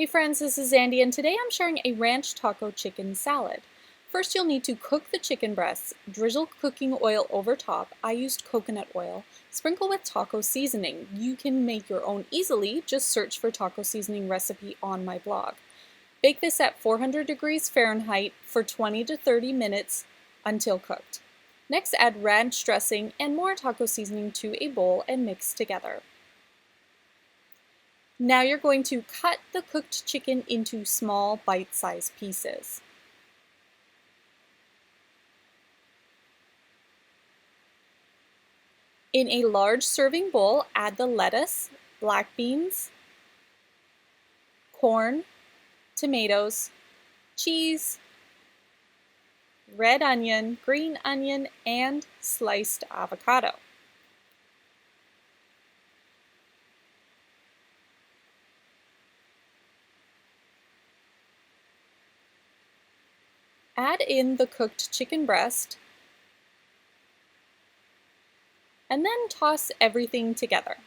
Hey friends, this is Andy, and today I'm sharing a ranch taco chicken salad. First, you'll need to cook the chicken breasts, drizzle cooking oil over top. I used coconut oil. Sprinkle with taco seasoning. You can make your own easily, just search for taco seasoning recipe on my blog. Bake this at 400 degrees Fahrenheit for 20 to 30 minutes until cooked. Next, add ranch dressing and more taco seasoning to a bowl and mix together. Now you're going to cut the cooked chicken into small bite-sized pieces. In a large serving bowl, add the lettuce, black beans, corn, tomatoes, cheese, red onion, green onion, and sliced avocado. Add in the cooked chicken breast, and then toss everything together.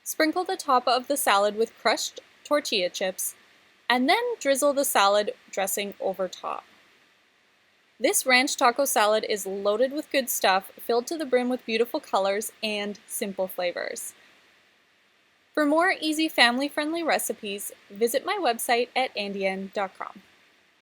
Sprinkle the top of the salad with crushed tortilla chips, and then drizzle the salad dressing over top. This ranch taco salad is loaded with good stuff, filled to the brim with beautiful colors and simple flavors. For more easy family-friendly recipes, visit my website at andyn.com.